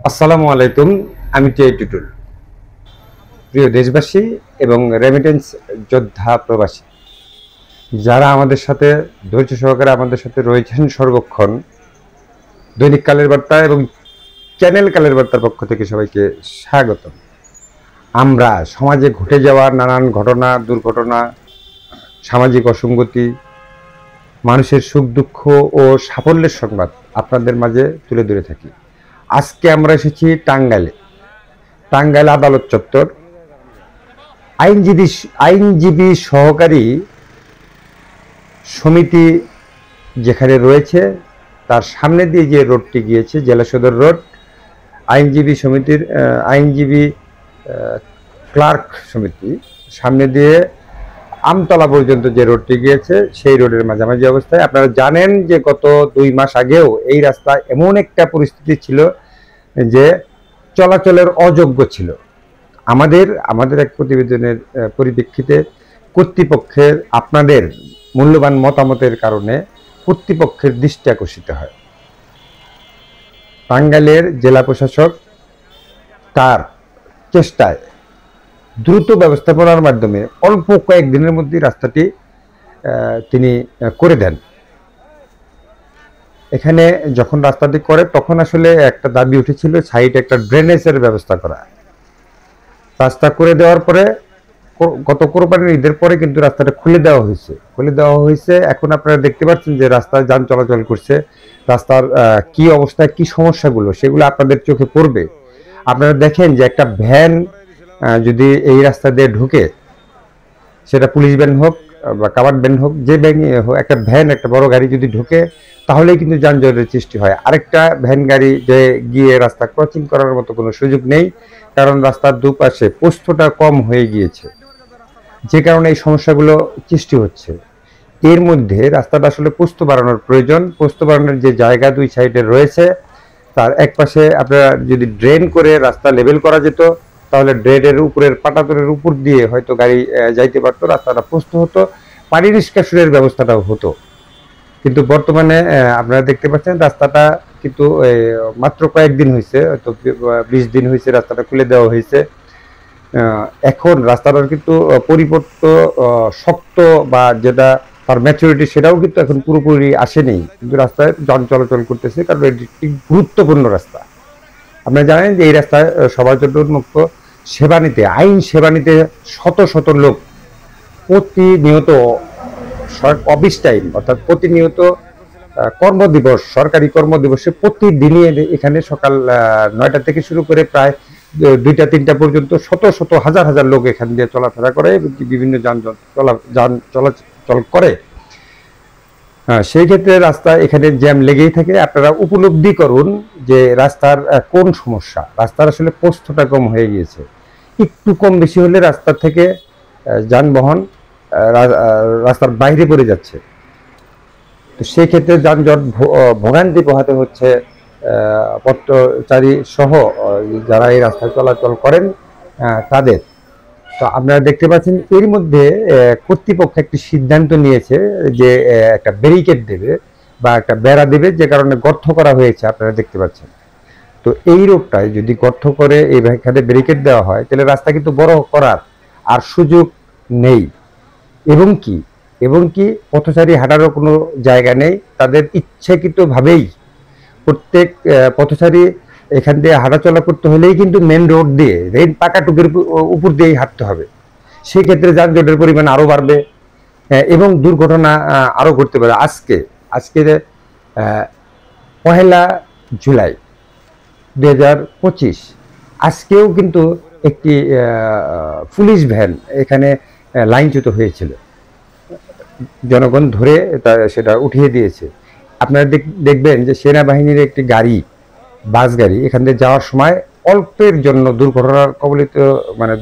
আসসালামু আলাইকুম। আমি টিআই টুটুল। প্রিয় দেশবাসী এবং রেমিটেন্স যোদ্ধা প্রবাসী যারা আমাদের সাথে ধৈর্য সহকারে আমাদের সাথে রয়েছেন সর্বক্ষণ, দৈনিক কালের বার্তা এবং চ্যানেল কালের বার্তার পক্ষ থেকে সবাইকে স্বাগতম। আমরা সমাজে ঘটে যাওয়া নানান ঘটনা, দুর্ঘটনা, সামাজিক অসঙ্গতি, মানুষের সুখ দুঃখ ও সাফল্যের সংবাদ আপনাদের মাঝে তুলে ধরে থাকি। আজকে আমরা এসেছি টাঙ্গাইল আদালত চত্বর। আইনজীবী সহকারী সমিতি যেখানে রয়েছে তার সামনে দিয়ে যে রোডটি গিয়েছে, জেলা সদর রোড, আইনজীবী সমিতির আইনজীবী ক্লার্ক সমিতি সামনে দিয়ে আমতলা পর্যন্ত যে রোডটি গিয়েছে সেই রোডের মাঝামাঝি অবস্থায় আপনারা জানেন যে গত 2 মাস আগেও এই রাস্তা এমন একটা পরিস্থিতি ছিল যে চলাচলের অযোগ্য ছিল। আমাদের এক প্রতিবেদনের পরিপ্রেক্ষিতে কর্তৃপক্ষের আপনাদের মূল্যবান মতামতের কারণে কর্তৃপক্ষের দৃষ্টি আকর্ষিত হয়। টাঙ্গাইলের জেলা প্রশাসক তার চেষ্টায় দ্রুত ব্যবস্থাপনার মাধ্যমে অল্প কয়েকদিনের মধ্যে রাস্তাটি তিনি করে দেন। এখানে যখন রাস্তাটি করে তখন আসলে একটা দাবি উঠেছিল সাইডে একটা ড্রেনেজের ব্যবস্থা করা। রাস্তা করে দেওয়ার পরে গত কোরবানির ঈদের পরে কিন্তু রাস্তাটা খুলে দেওয়া হয়েছে। এখন আপনারা দেখতে পাচ্ছেন যে রাস্তায় যান চলাচল করছে। রাস্তার কি অবস্থা, কি সমস্যাগুলো সেগুলো আপনাদের চোখে পড়বে। আপনারা দেখেন যে একটা ভ্যান যদি এই রাস্তা দিয়ে ঢুকে, সেটা পুলিশ ভ্যান হোক বা কাভার্ড ভ্যান হোক, যে ভ্যান হোক, একটা ভ্যান একটা বড় গাড়ি যদি ঢুকে তাহলেই কিন্তু যানজটের সৃষ্টি হয়। আরেকটা ভ্যান গাড়ি যে গিয়ে রাস্তা ক্রসিং করার মতো কোনো সুযোগ নেই, কারণ রাস্তার দুপাশে প্রস্থটা কম হয়ে গিয়েছে, যে কারণে এই সমস্যাগুলো সৃষ্টি হচ্ছে। এর মধ্যে রাস্তাটা আসলে প্রস্থ বাড়ানোর প্রয়োজন। প্রস্থ বাড়ানোর যে জায়গা দুই সাইডে রয়েছে তার এক পাশে আপনারা যদি ড্রেন করে রাস্তা লেভেল করা যেত তাহলে ড্রেনের উপরের পাটাতনের উপর দিয়ে হয়তো গাড়ি যাইতে পারতো, রাস্তাটা প্রস্থ হতো, পানি নিষ্কাশনের ব্যবস্থাটাও হতো। কিন্তু বর্তমানে আপনারা দেখতে পাচ্ছেন রাস্তাটা কিন্তু মাত্র কয়েকদিন হয়েছে, হয়তো 20 দিন হয়েছে রাস্তাটা খুলে দেওয়া হয়েছে। এখন রাস্তাটার কিন্তু পরিবর্ত শক্ত বা যেটা তার ম্যাচুরিটি সেটাও কিন্তু এখন পুরোপুরি আসেনি, কিন্তু রাস্তায় যান চলাচল করতেছে, কারণ এটি একটি গুরুত্বপূর্ণ রাস্তা। আপনারা জানেন যে এই রাস্তায় সবার জন্য উন্মুক্ত। আইন সেবা নিতে শত শত লোক প্রতিনিয়ত অফিস টাইম অর্থাৎ প্রতিনিয়ত কর্মদিবস, সরকারি কর্মদিবসে প্রতিদিনই এখানে সকাল 9টা থেকে শুরু করে প্রায় 2টা-3টা পর্যন্ত শত শত হাজার হাজার লোক এখান দিয়ে চলাফেরা করে এবং বিভিন্ন যান চলাচল করে। সেই ক্ষেত্রে রাস্তায় এখানে জ্যাম লেগেই থাকে। আপনারা উপলব্ধি করুন যে রাস্তার কোন সমস্যা। রাস্তার আসলে প্রস্থটা কম হয়ে গিয়েছে, একটু কম বেশি হলে রাস্তা থেকে যানবাহন রাস্তার বাইরে পড়ে যাচ্ছে। তো সেই ক্ষেত্রে যানজট ভোগান্তি পোহাতে হচ্ছে পথচারী সহ যারা এই রাস্তায় চলাচল করেন তাদের। তো আপনারা দেখতে পাচ্ছেন এর মধ্যে কর্তৃপক্ষ একটি সিদ্ধান্ত নিয়েছে যে একটা ব্যারিকেড দেবে বা একটা বেড়া দেবে, যে কারণে গর্ত করা হয়েছে আপনারা দেখতে পাচ্ছেন। তো এই রোডটায় যদি গর্ত করে এইখানে ব্যারিকেড দেওয়া হয় তাহলে রাস্তা কিন্তু বড় করার আর সুযোগ নেই, এবং কি পথচারী হাঁটারও কোনো জায়গা নেই। তাদের ইচ্ছাকৃতভাবেই প্রত্যেক পথচারী এখান দিয়ে হাঁটাচলা করতে হলেই কিন্তু মেন রোড দিয়ে পাকা টুকের উপর দিয়েই হাঁটতে হবে। সেক্ষেত্রে যানজটের পরিমাণ আরও বাড়বে এবং দুর্ঘটনা আরও ঘটতে পারে। আজকে 1 জুলাই 2025 আজকেও কিন্তু একটি পুলিশ ভ্যান এখানে লাইনচ্যুত হয়েছিল, জনগণ ধরে সেটা উঠিয়ে দিয়েছে। আপনারা দেখবেন যে সেনাবাহিনীর একটি বাস গাড়ি এখান থেকে যাওয়ার সময় অল্পের জন্য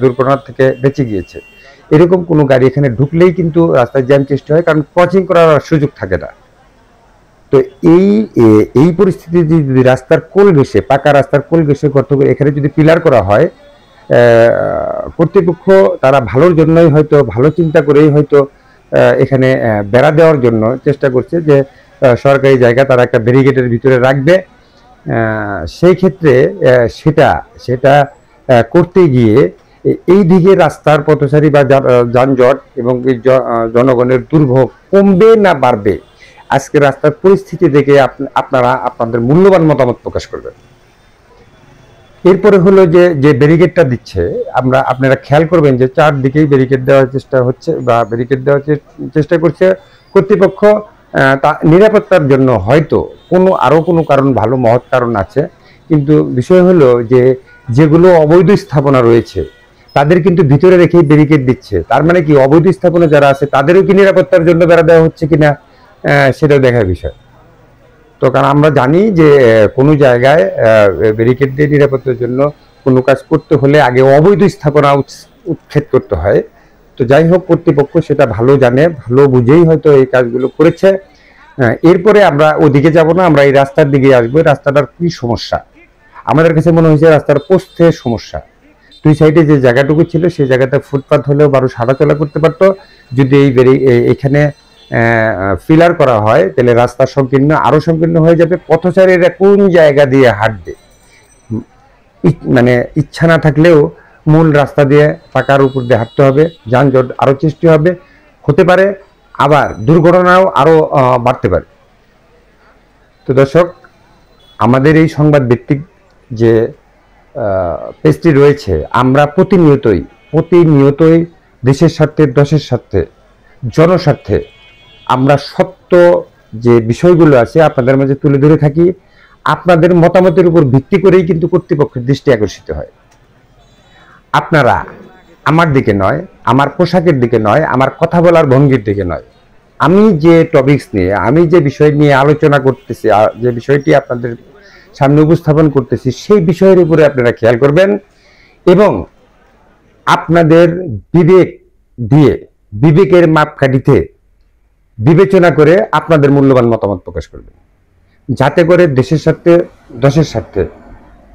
দুর্ঘটনার থেকে বেঁচে গিয়েছে। এরকম কোনো গাড়ি এখানে ঢুকলেই কিন্তু রাস্তায় জ্যাম সৃষ্টি হয়, কারণ ক্রসিং করার সুযোগ থাকে না। তো এই পরিস্থিতি যদি রাস্তার কোল ঘেঁষে, পাকা রাস্তার কোল ঘেঁষে গর্ত করে এখানে যদি পিলার করা হয়, কর্তৃপক্ষ তারা ভালোর জন্যই হয়তো, ভালো চিন্তা করেই হয়তো এখানে বেড়া দেওয়ার জন্য চেষ্টা করছে যে সরকারি জায়গা তারা একটা ব্যারিকেডের ভিতরে রাখবে সেই ক্ষেত্রে সেটা সেটা করতে গিয়ে এই দিকে রাস্তার পথচারী বা যানজট এবং জনগণের দুর্ভোগ কমবে না বাড়বে, আজকে রাস্তার পরিস্থিতি দেখে আপনারা আপনাদের মূল্যবান মতামত প্রকাশ করবেন। এরপরে হলো যে যে ব্যারিকেডটা দিচ্ছে, আপনারা খেয়াল করবেন যে চারদিকেই ব্যারিকেড দেওয়ার চেষ্টা হচ্ছে বা ব্যারিকেড দেওয়ার চেষ্টা করছে কর্তৃপক্ষ। তা নিরাপত্তার জন্য হয়তো আরো কোনো কারণ, ভালো মহৎ কারণ আছে, কিন্তু বিষয় হলো যে যেগুলো অবৈধ স্থাপনা রয়েছে তাদের কিন্তু ভিতরে রেখেই ব্যারিকেড দিচ্ছে। তার মানে কি অবৈধ স্থাপনা যারা আছে তাদেরও কি নিরাপত্তার জন্য বেড়া দেওয়া হচ্ছে কিনা সেটাও দেখার বিষয়। তো কারণ আমরা জানি যে কোনো জায়গায় ব্যারিকেড দিয়ে নিরাপত্তার জন্য কোনো কাজ করতে হলে আগে অবৈধ স্থাপনা উচ্ছেদ করতে হয়। তো যাই হোক, কর্তৃপক্ষ সেটা ভালো জানে, ভালো বুঝেই হয়তো এই কাজগুলো করেছে। এরপরে আমরা ওদিকে যাব না, আমরা এই রাস্তার দিকে আসবো। রাস্তাটার কি সমস্যা আমাদের কাছে মনে হয়েছে, রাস্তার প্রস্থের সমস্যা। দুই সাইডে যে জায়গাটুকু ছিল সেই জায়গাটা ফুটপাথ হলেও মানুষ হাঁটাচলা করতে পারতো। যদি এখানে ফিলার করা হয় তাহলে রাস্তা আরো সংকীর্ণ হয়ে যাবে। পথচারীরা কোন জায়গা দিয়ে হাঁটবে, মানে ইচ্ছা না থাকলেও মূল রাস্তা দিয়ে পাকার উপর দিয়ে হাঁটতে হবে, যানজট আরো সৃষ্টি হতে পারে, আবার দুর্ঘটনাও আরো বাড়তে পারে। তো দর্শক, আমাদের এই সংবাদ ভিত্তিক যে পেজটি রয়েছে, আমরা প্রতিনিয়তই দেশের স্বার্থে, দেশের স্বার্থে, জনস্বার্থে আমরা সত্য যে বিষয়গুলো আছে আপনাদের মাঝে তুলে ধরে থাকি। আপনাদের মতামতের উপর ভিত্তি করেই কিন্তু কর্তৃপক্ষের দৃষ্টি আকর্ষিত হয়। আপনারা আমার দিকে নয়, আমার পোশাকের দিকে নয়, আমার কথা বলার ভঙ্গির দিকে নয়, আমি যে টপিকস নিয়ে, আমি যে বিষয় নিয়ে আলোচনা করতেছি, যে বিষয়টি আপনাদের সামনে উপস্থাপন করতেছি, সেই বিষয়ের উপরে আপনারা খেয়াল করবেন এবং আপনাদের বিবেক দিয়ে, বিবেকের মাপকাঠিতে বিবেচনা করে আপনাদের মূল্যবান মতামত প্রকাশ করবেন, যাতে করে দেশের স্বার্থে, দেশের স্বার্থে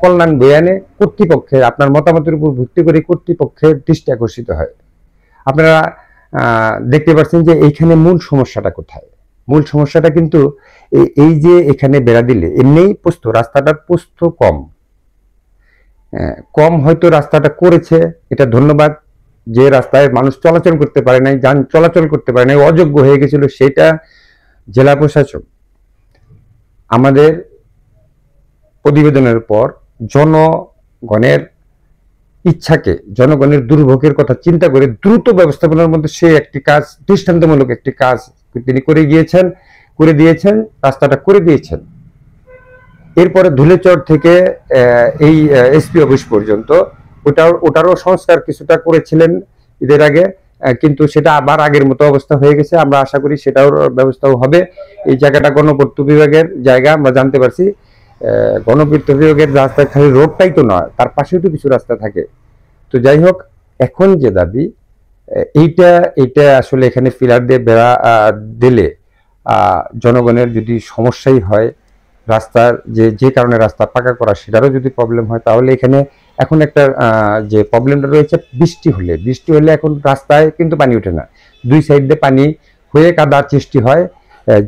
কল্যাণ বয়ে আনে। কর্তৃপক্ষের, আপনার মতামতের উপর ভিত্তি করে কর্তৃপক্ষের দৃষ্টি আকর্ষিত হয়। আপনারা দেখতে পাচ্ছেন যে এইখানে মূল সমস্যাটা কোথায়। মূল সমস্যাটা কিন্তু এই যে এখানে বেড়া দিলে এমনিই রাস্তাটার প্রস্থ কম হয়তো রাস্তাটা করেছে, এটা ধন্যবাদ। যে রাস্তায় মানুষ চলাচল করতে পারে নাই, যান চলাচল করতে পারে নাই, অযোগ্য হয়ে গেছিল, সেটা জেলা প্রশাসক আমাদের প্রতিবেদনের পর জনগণের ইচ্ছাকে, জনগণের দুর্ভোগের কথা চিন্তা করে দ্রুত ব্যবস্থাপনার মধ্যে সে একটি কাজ, দৃষ্টান্তমূলক একটি কাজ তিনি করে দিয়েছেন, রাস্তাটা করে দিয়েছেন। এরপরে ধুলেচর থেকে এই এসপি অফিস পর্যন্ত ওটারও সংস্কার কিছুটা করেছিলেন ঈদের আগে, কিন্তু সেটা আবার আগের মতো অবস্থা হয়ে গেছে। আমরা আশা করি সেটাও ব্যবস্থাও হবে। এই জায়গাটা গণপূর্ত বিভাগের জায়গা, আমরা জানতে পারছি। গণপূর্ত বিভাগের রাস্তা খালি রোডটাই তো নয়, তার পাশেও তো কিছু রাস্তা থাকে। তো যাই হোক, এখন যে দাবি এইটা আসলে এখানে পিলার দিয়ে বেড়া দিলে জনগণের যদি সমস্যাই হয়, রাস্তার যে কারণে রাস্তা পাকা করা সেটারও যদি প্রবলেম হয়, তাহলে এখানে এখন একটা যে প্রবলেমটা রয়েছে, বৃষ্টি হলে এখন রাস্তায় কিন্তু পানি ওঠে না, দুই সাইড দিয়ে পানি হয়ে কাদার সৃষ্টি হয়।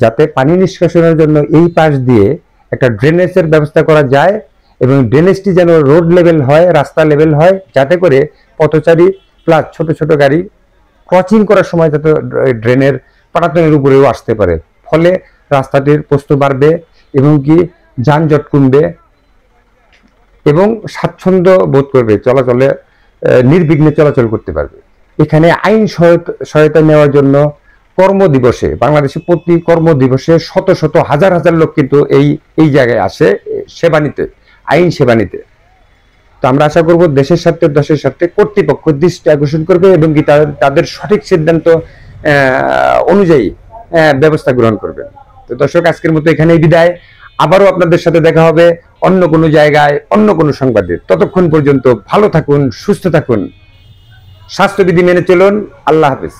যাতে পানি নিষ্কাশনের জন্য এই পাশ দিয়ে একটা ড্রেনেজের ব্যবস্থা করা যায় এবং ড্রেনেজটি যেন রোড লেভেল হয়, রাস্তা লেভেল হয়, যাতে করে পথচারী প্লাস ছোট ছোট গাড়ি ক্রসিং করার সময় যাতে ড্রেনের পাটাতনের উপরেও আসতে পারে। ফলে রাস্তাটির প্রস্থ বাড়বে এবং কি যানজট কমবে এবং স্বাচ্ছন্দ্য বোধ করবে, চলাচলে নির্বিঘ্নে চলাচল করতে পারবে। এখানে আইন সহায়তা নেওয়ার জন্য কর্মদিবসে, বাংলাদেশে প্রতি কর্মদিবসে শত শত হাজার হাজার লোক কিন্তু এই জায়গায় আসে সেবা নিতে, আইন সেবা নিতে। তো আমরা আশা করব দেশের সাথে কর্তৃপক্ষ দৃষ্টি আকর্ষণ করবে এবং কি তাদের সঠিক সিদ্ধান্ত অনুযায়ী ব্যবস্থা গ্রহণ করবে। তো দর্শক, আজকের মতো এখানেই বিদায়। আবারও আপনাদের সাথে দেখা হবে অন্য কোনো জায়গায়, অন্য কোনো সংবাদে। ততক্ষণ পর্যন্ত ভালো থাকুন, সুস্থ থাকুন, স্বাস্থ্যবিধি মেনে চলুন। আল্লাহ হাফেজ।